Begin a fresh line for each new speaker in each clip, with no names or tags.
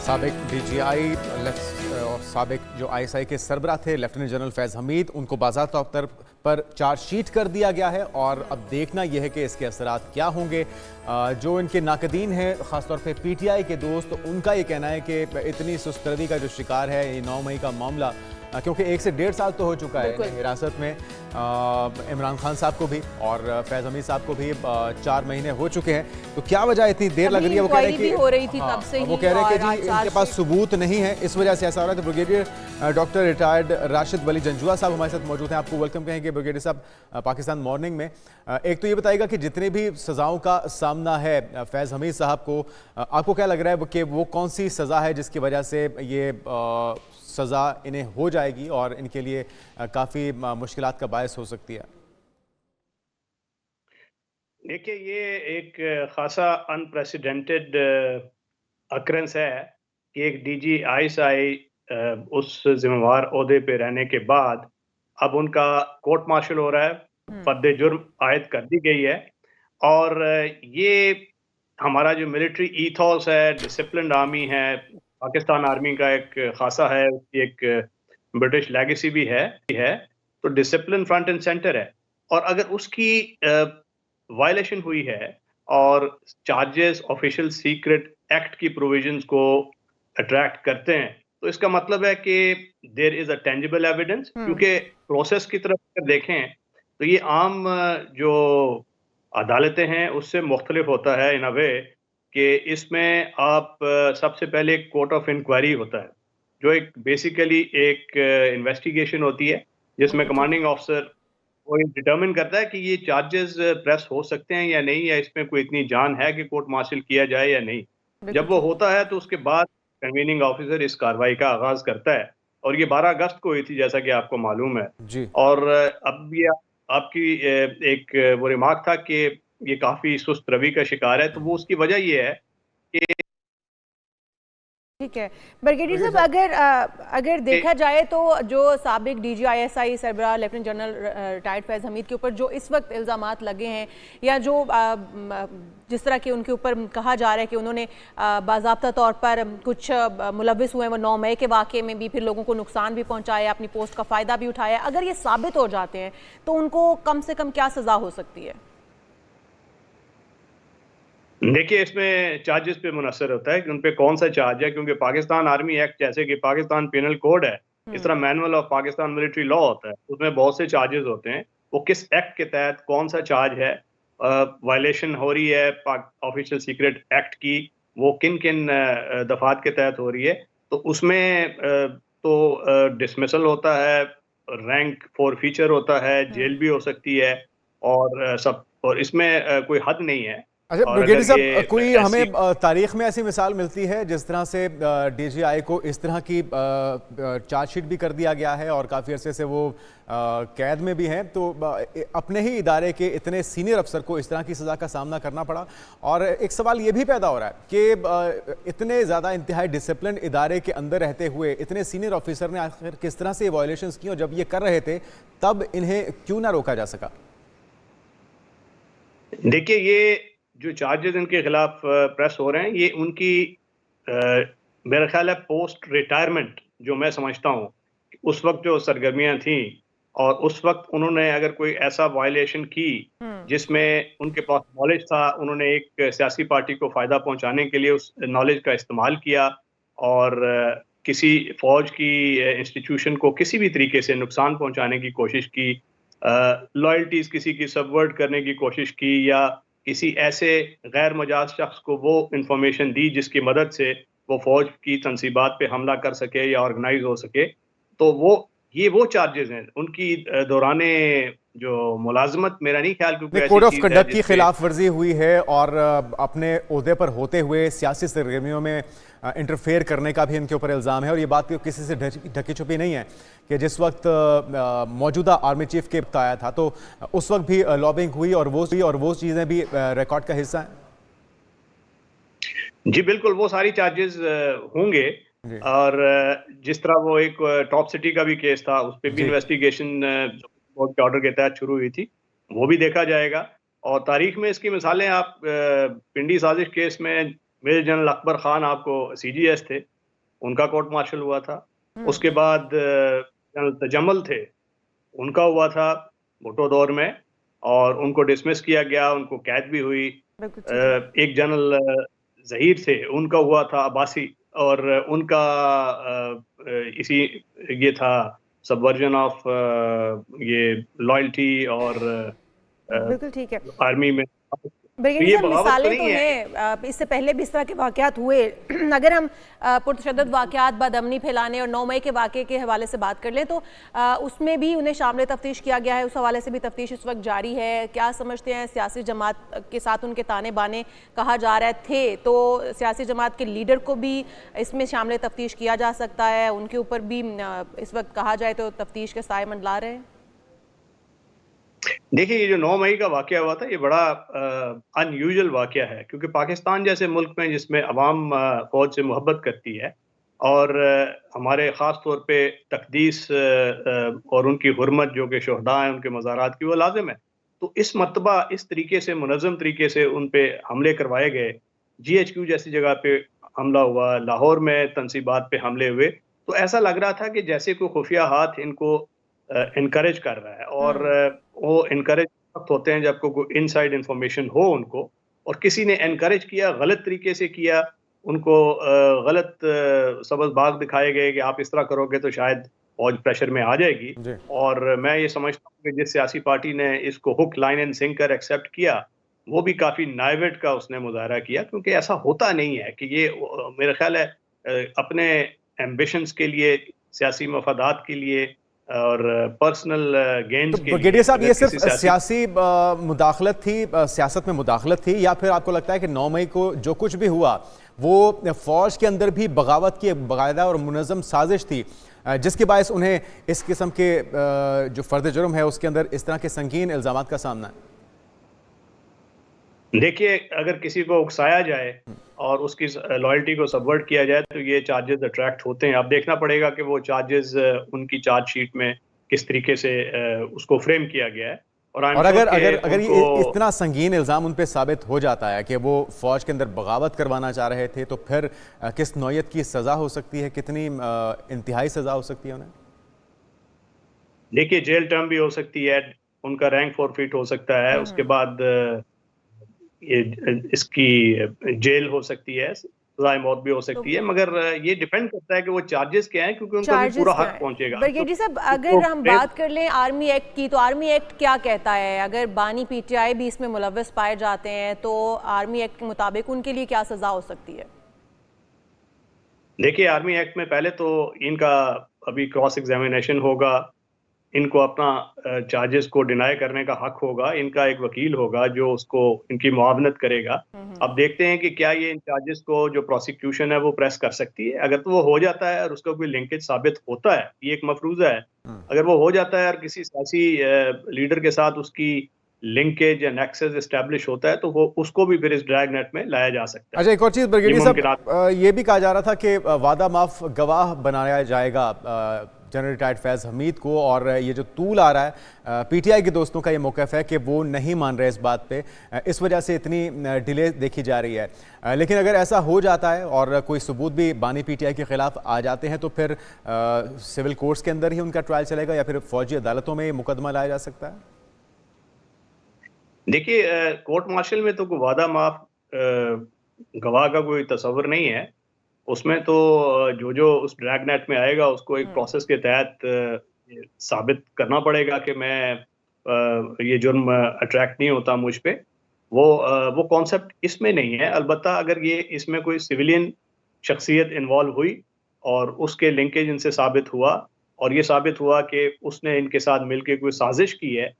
साबिक डीजीआई और साबिक जो आईएसआई के सरबराह थे लेफ्टिनेंट जनरल फैज़ हमीद, उनको बाज़ाब्ता तौर पर चार्जशीट कर दिया गया है और अब देखना यह है कि इसके असरात क्या होंगे। जो इनके नाकदीन हैं, ख़ासतौर पे पीटीआई के दोस्त, उनका ये कहना है कि इतनी सुस्तरदी का जो शिकार है ये 9 मई का मामला, क्योंकि 1 से 1.5 साल तो हो चुका है हिरासत में इमरान खान साहब को भी और फैज़ हमीद साहब को भी 4 महीने हो चुके हैं। तो क्या वजह इतनी देर लग रही है? वो कह रहे हैं कि
हो रही थी तब से
वो कह रहे हैं कि जी इनके पास सबूत नहीं है, इस वजह से ऐसा हो रहा है। तो ब्रिगेडियर डॉक्टर रिटायर्ड राशिद वली जंजुआ साहब हमारे साथ मौजूद हैं। आपको वेलकम कहेंगे ब्रिगेडियर साहब पाकिस्तान मॉर्निंग में। एक तो ये बताइएगा कि जितने भी सज़ाओं का सामना है फैज़ हमीद साहब को, आपको क्या लग रहा है कि वो कौन सी सज़ा है जिसकी वजह से ये सज़ा इन्हें हो जाएगी और इनके लिए काफ़ी मुश्किलात का बायस हो सकती है?
देखिए, ये एक खासा अनप्रेसिडेंटेड अक्रेंस है कि एक डीजी आईएसआई उस जिम्मेवार ओहदे पे रहने के बाद अब उनका कोर्ट मार्शल हो रहा है, फर्द जुर्म आयद कर दी गई है। और ये हमारा जो मिलिट्री ईथोस है, डिसिप्लिन्ड आर्मी है, पाकिस्तान आर्मी का एक खासा है, उसकी एक ब्रिटिश लेगेसी भी है, तो डिसिप्लिन फ्रंट एंड सेंटर है। और अगर उसकी वायलेशन हुई है और चार्जेस ऑफिशियल सीक्रेट एक्ट की प्रोविजंस को अट्रैक्ट करते हैं, तो इसका मतलब है कि there is a tangible evidence. क्योंकि प्रोसेस की तरफ अगर देखें तो ये आम जो अदालतें हैं उससे मुख्तलिफ होता है इन अ वे कि इसमें आप सबसे पहले एक कोर्ट ऑफ इंक्वायरी होता है, जो एक बेसिकली एक इन्वेस्टिगेशन होती है जिसमें कमांडिंग ऑफिसर वो ये डिटरमिन करता है कि ये चार्जेस प्रेस हो सकते हैं या नहीं, या इसमें कोई इतनी जान है कि कोर्ट मार्शल किया जाए या नहीं। जब वो होता है तो उसके बाद कन्वीनिंग ऑफिसर इस कार्रवाई का आगाज करता है, और ये 12 अगस्त को हुई थी जैसा कि आपको मालूम है
जी।
और अब ये आपकी एक वो रिमार्क था कि ये काफी सुस्त रवि का शिकार है, तो वो उसकी वजह ये है कि
ठीक है ब्रिगेडियर साहब, अगर देखा जाए तो जो साबिक डीजी आईएसआई सरबराह lieutenant general retired Faiz Hamid के ऊपर जो इस वक्त इल्ज़ामात लगे हैं, या जो जिस तरह के उनके ऊपर कहा जा रहा है कि उन्होंने बाज़ाब्ता तौर पर कुछ मुलविस हुए, वो 9 मई के वाक़े में भी फिर लोगों को नुकसान भी पहुँचाया, अपनी पोस्ट का फ़ायदा भी उठाया, अगर ये साबित हो जाते हैं तो उनको कम से कम क्या सज़ा हो सकती है?
देखिए, इसमें चार्जेस पे मुनसर होता है कि उन पे कौन सा चार्ज है, क्योंकि पाकिस्तान आर्मी एक्ट जैसे कि पाकिस्तान पिनल कोड है, इस तरह manual of Pakistan military law होता है, उसमें बहुत से चार्जेस होते हैं। वो किस एक्ट के तहत कौन सा चार्ज है, वायलेशन हो रही है ऑफिशियल सीक्रेट एक्ट की, वो किन किन दफात के तहत हो रही है, तो उसमें डिसमिसल होता है, रैंक फॉरफीचर होता है, जेल भी हो सकती है, और इसमें कोई हद नहीं है।
अच्छा
और
ब्रिगेडियर
अगर
साहब, कोई
ये
हमें
ऐसी
तारीख में ऐसी मिसाल मिलती है जिस तरह से डीजीआई को इस तरह की चार्जशीट भी कर दिया गया है और काफ़ी अरसे से वो कैद में भी हैं, तो अपने ही इदारे के इतने सीनियर अफसर को इस तरह की सज़ा का सामना करना पड़ा? और एक सवाल ये भी पैदा हो रहा है कि इतने ज़्यादा इंतहाई डिसिप्लिन इदारे के अंदर रहते हुए इतने सीनियर ऑफिसर ने आखिर किस तरह से वायलेशंस की, और जब ये कर रहे थे तब इन्हें क्यों ना रोका जा सका?
देखिए, ये जो चार्जेस इनके खिलाफ प्रेस हो रहे हैं, ये उनकी मेरा ख्याल है पोस्ट रिटायरमेंट, जो मैं समझता हूँ उस वक्त जो सरगर्मियां थी, और उस वक्त उन्होंने अगर कोई ऐसा वायलेशन की जिसमें उनके पास नॉलेज था, उन्होंने एक सियासी पार्टी को फायदा पहुंचाने के लिए उस नॉलेज का इस्तेमाल किया और किसी फौज की इंस्टीट्यूशन को किसी भी तरीके से नुकसान पहुंचाने की कोशिश की, लॉयल्टीज किसी की सबवर्ट करने की कोशिश की, या किसी ऐसे गैर मजाज शख्स को वो इंफॉर्मेशन दी जिसकी मदद से वो फौज की तनसीबात पे हमला कर सके या ऑर्गेनाइज हो सके, तो वो चार्जेस हैं उनकी दौराने जो मुलाजमत, मेरा नहीं ख्याल क्योंकि ऐसी
कोड ऑफ
चीज है
कंडक्ट की
जिसपे
खिलाफ वर्जी हुई है और अपने ओहदे पर होते हुए सियासी सरगर्मियों में इंटरफेयर करने का भी इनके ऊपर इल्ज़ाम है। और ये बात किसी से ढकी छुपी नहीं है कि जिस वक्त मौजूदा आर्मी चीफ के वक्त आया था तो उस वक्त भी लॉबिंग हुई और वो चीज़ें भी रिकॉर्ड का हिस्सा हैं।
जी बिल्कुल, वो सारी चार्जेस होंगे।
जी
और जिस तरह वो एक टॉप सिटी का भी केस था, उस पे भी
जी
इन्वेस्टिगेशन कोर्ट के ऑर्डर के तहत शुरू हुई थी, वो भी देखा जाएगा। और तारीख में इसकी मिसालें आप पिंडी साजिश केस में मेजर जनरल अकबर खान आपको सीजीएस थे, उनका कोर्ट मार्शल हुआ था। उसके बाद जनरल तजम्मुल थे, उनका हुआ था भुट्टो दौर में और उनको डिसमिस किया गया, उनको कैद भी हुई।
बिल्कुल ठीक है।
एक जनरल ज़हीर थे, उनका हुआ था अब्बासी और उनका इसी ये था सबवर्जन ऑफ ये लॉयल्टी और
बिल्कुल ठीक है।
आर्मी में। तो
ब्रिगेडियर
ये
साहब,
बगावत तो
मिसालें तो
नहीं है।
हैं, इससे पहले भी इस तरह के वाक़यात हुए। अगर हम पुरतशद्दुद वाक़यात, बदअमनी फैलाने और 9 मई के वाक़े के हवाले से बात कर लें तो उसमें भी उन्हें शामिल तफ्तीश किया गया है, उस हवाले से भी तफ्तीश इस वक्त जारी है। क्या समझते हैं, सियासी जमात के साथ उनके ताने बाने कहा जा रहे थे, तो सियासी जमात के लीडर को भी इसमें शामिल तफ्तीश किया जा सकता है, उनके ऊपर भी इस वक्त कहा जाए तो तफ्तीश के साए मंडला रहे हैं?
देखिए, ये जो 9 मई का वाक़या हुआ था, ये बड़ा अनयूजुअल वाक़या है, क्योंकि पाकिस्तान जैसे मुल्क में जिसमें अवाम फ़ौज से मोहब्बत करती है और हमारे ख़ास तौर पे तक़दीस और उनकी हुर्मत जो कि शुहदा हैं, उनके मज़ारात की, वो लाज़िम है। तो इस मर्तबा इस तरीके से मुनज़्ज़म तरीके से उन पे हमले करवाए गए, जीएचक्यू जैसी जगह पे हमला हुआ, लाहौर में तनसीबात पे हमले हुए, तो ऐसा लग रहा था कि जैसे कोई खुफ़िया हाथ इनको एनकरेज कर रहा है और वो एनकरेज वक्त होते हैं जब कोई इनसाइड इंफॉर्मेशन हो उनको, और किसी ने एनकरेज किया, गलत तरीके से किया, उनको गलत सबज़ बाग दिखाए गए कि आप इस तरह करोगे तो शायद फौज प्रेशर में आ जाएगी।
जी।
और मैं ये समझता हूँ कि जिस सियासी पार्टी ने इसको hook line and sinker accept किया, वो भी काफ़ी नाइवेट का उसने मुजाहरा किया, क्योंकि ऐसा होता नहीं है कि ये मेरा ख्याल है अपने एम्बिशंस के लिए, सियासी मफादात के लिए और पर्सनल गेन्स
तो
के लिए
ब्रिगेडियर साहब,
अगर
ये
किसी
सिर्फ सियासी मुदाखलत थी, सियासत में मुदाखलत थी, या फिर आपको लगता है कि 9 मई को जो कुछ भी हुआ वो फौज के अंदर भी बगावत की बाकायदा और मुनज़्ज़म साजिश थी, जिसके बायस उन्हें इस किस्म के जो फर्द जुर्म है उसके अंदर इस तरह के संगीन इल्ज़ामात का सामना है?
देखिए, अगर किसी को उकसाया जाए और उसकी लॉयल्टी को सबवर्ट किया जाए तो ये चार्जेस अट्रैक्ट होते हैं। अब देखना पड़ेगा कि वो चार्जेस उनकी चार्जशीट में किस तरीके से उसको फ्रेम किया गया है। और
और अगर अगर अगर ये
उनको
इतना संगीन इल्ज़ाम उन पे साबित हो जाता है कि वो फ़ौज के अंदर बगावत करवाना चाह रहे थे, तो फिर किस नौयत की सज़ा हो सकती है, कितनी इंतहाई सज़ा हो सकती है उन्हें?
देखिए, जेल टर्म भी हो सकती है, उनका रैंक फॉरफिट हो सकता है, उसके बाद ये इसकी जेल हो सकती है, सज़ाए मौत भी हो
तो
सकती है, मगर ये डिपेंड करता है कि वो चार्जेस क्या हैं, क्योंकि उनका भी
चार्जेस
पूरा
क्या
हक
है?
पहुंचेगा। तो
ब्रिगेडियर साहब,
इसको
अगर हम बात कर लें आर्मी एक्ट की, तो आर्मी एक्ट क्या कहता है? अगर बानी पीटीआई भी इसमें मुलव्वस पाए जाते हैं तो आर्मी एक्ट के मुताबिक उनके लिए क्या सज़ा हो सकती है?
देखिए, आर्मी एक्ट में पहले तो इनका अभी क्रॉस एग्जामिनेशन होगा, इनको अपना चार्जेस को डिनाई करने का हक होगा, इनका एक वकील होगा जो उसको इनकी मुआवनत करेगा। अब देखते हैं कि क्या ये इन चार्जेस को जो प्रोसिक्यूशन है वो प्रेस कर सकती है। अगर तो वो हो जाता है और उसका कोई लिंकेज साबित होता है, ये एक मफरूज़ा है। अगर वो हो जाता है और किसी सियासी लीडर के साथ उसकी लिंकेज या नेक्सस एस्टैब्लिश होता है, तो वो उसको भी फिर इस ड्रैग नेट में लाया जा सकता है।
अच्छा, एक और चीज़
ये
ब्रिगेडियर
मुमकिनात
साहब, ये भी कहा जा रहा था कि वादा माफ गवाह बनाया जाएगा जनरल रिटायर्ड फैज़ हमीद को, और ये जो तूल आ रहा है पीटीआई के दोस्तों का ये मौक़िफ़ है कि वो नहीं मान रहे इस बात पे, इस वजह से इतनी डिले देखी जा रही है। लेकिन अगर ऐसा हो जाता है और कोई सबूत भी बानी पीटीआई के ख़िलाफ़ आ जाते हैं, तो फिर सिविल कोर्ट्स के अंदर ही उनका ट्रायल चलेगा या फिर फ़ौजी अदालतों में मुकदमा लाया जा सकता है?
देखिए, कोर्ट मार्शल में तो कोई वादा माफ गवाह का कोई तस्वर नहीं है। उसमें तो जो उस ड्रैग नेट में आएगा उसको एक प्रोसेस के तहत ये साबित करना पड़ेगा कि मैं ये जुर्म अट्रैक्ट नहीं होता मुझ पे। वो कॉन्सेप्ट इसमें नहीं है। अलबत्ता अगर ये इसमें कोई सिविलियन शख्सियत इन्वॉल्व हुई और उसके लिंकेज इनसे साबित हुआ और ये साबित हुआ कि उसने इनके साथ मिलके कोई साजिश की है,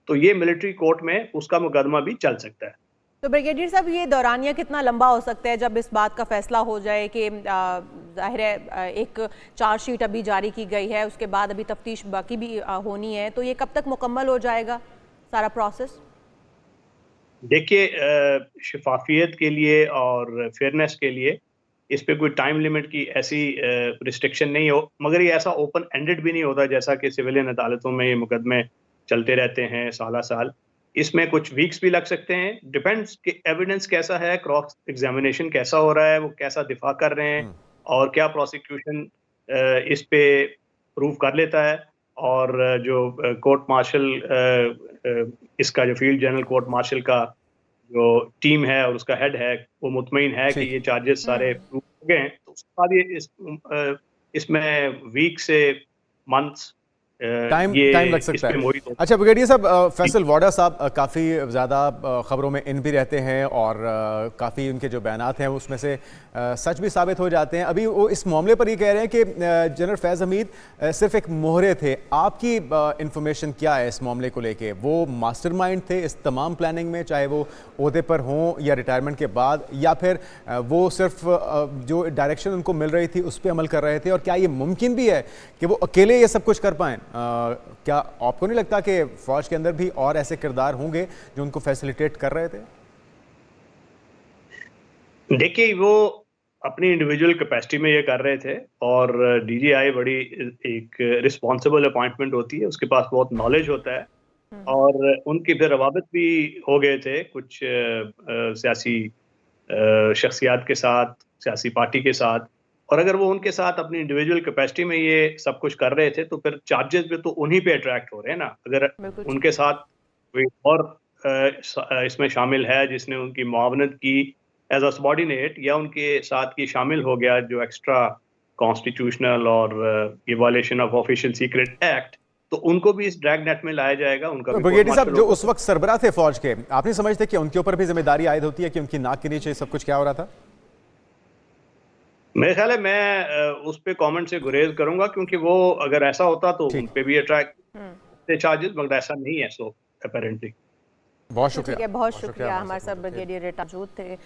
तो ये मिलिट्री कोर्ट में उसका मुकदमा भी चल सकता है।
तो ब्रिगेडियर साहब, ये दौरानिया कितना लंबा हो सकता है जब इस बात का फैसला हो जाए कि जाहिर है एक चार्जशीट अभी जारी की गई है, उसके बाद अभी तफ्तीश बाकी भी होनी है, तो ये कब तक मुकम्मल हो जाएगा सारा प्रोसेस?
देखिए, शफाफियत के लिए और फेयरनेस के लिए इस पे कोई टाइम लिमिट की ऐसी रिस्ट्रिक्शन नहीं हो, मगर ये ऐसा ओपन एंडेड भी नहीं होता जैसा कि सिविलियन अदालतों में ये मुकदमे चलते रहते हैं साल। इसमें कुछ वीक्स भी लग सकते हैं, डिपेंड्स कि एविडेंस कैसा है, क्रॉस एग्जामिनेशन कैसा हो रहा है, वो कैसा दिफा कर रहे हैं, और क्या प्रोसिक्यूशन इस पे प्रूव कर लेता है, और जो कोर्ट मार्शल इसका जो फील्ड जनरल कोर्ट मार्शल का जो टीम है और उसका हेड है वो मुतमईन है कि
ठीक।
ये चार्जेस सारे प्रूव हो गए हैं, तो उसके बाद ये इसमें वीक से मंथ्स
टाइम
ये
टाइम लग
इस
सकता
पे
है।
मोहित होता
अच्छा ब्रिगेडियर साहब, फैसल वाडा साहब काफ़ी ज़्यादा खबरों में इन भी रहते हैं और काफ़ी उनके जो बयानात हैं उसमें से सच भी साबित हो जाते हैं। अभी वो इस मामले पर ये कह रहे हैं कि जनरल फैज़ हमीद सिर्फ एक मोहरे थे। आपकी इंफॉर्मेशन क्या है इस मामले को लेके? वो मास्टरमाइंड थे इस तमाम प्लानिंग में, चाहे वो ओहदे पर हों या रिटायरमेंट के बाद, या फिर वो सिर्फ जो डायरेक्शन उनको मिल रही थी उस पर अमल कर रहे थे? और क्या ये मुमकिन भी है कि वो अकेले ये सब कुछ कर पाएँ? क्या आपको नहीं लगता कि फौज के अंदर भी और ऐसे किरदार होंगे जो उनको फैसिलिटेट कर रहे थे?
देखिए, वो अपनी इंडिविजुअल कैपेसिटी में ये कर रहे थे, और डीजीआई बड़ी एक रिस्पॉन्सिबल अपॉइंटमेंट होती है, उसके पास बहुत नॉलेज होता है, और उनकी फिर रवाबत भी हो गए थे कुछ सियासी शख्सियात के साथ, सियासी पार्टी के साथ, और अगर वो उनके साथ अपनी इंडिविजुअल कैपेसिटी में ये सब कुछ कर रहे थे तो फिर चार्जेस भी तो उन्हीं पे अट्रैक्ट हो रहे हैं ना। अगर
बिल्कुल
उनके साथ कोई और इसमें शामिल है जिसने उनकी मुआवनत की एज अ सबॉर्डिनेट, या उनके साथ ये शामिल हो गया जो एक्स्ट्रा कॉन्स्टिट्यूशनल और ये violation of official secret act, तो उनको भी इस ड्रैग नेट में लाया जाएगा। उनका भी
ब्रिगेडियर साहब,
कोर्ट-मार्शल
जो
होगा।
उस वक्त सरबराह थे फौज के, आप नहीं समझते कि उनके ऊपर भी जिम्मेदारी आयद होती है कि उनकी नाक के नीचे सब कुछ क्या हो रहा था?
मेरे ख्याल है मैं उस पे कमेंट से गुरेज करूंगा, क्योंकि वो अगर ऐसा होता तो
ठीक।
उन पे भी अट्रैक्ट चार्जेस, मगर ऐसा नहीं है, सो अपेरेंटली।
बहुत
ठीक
शुक्रिया।
है, बहुत शुक्रिया।
हमारे
हमारे
साथ
साथ
मौजूद थे।
ब्रिगेडियर रेटा मौजूद थे।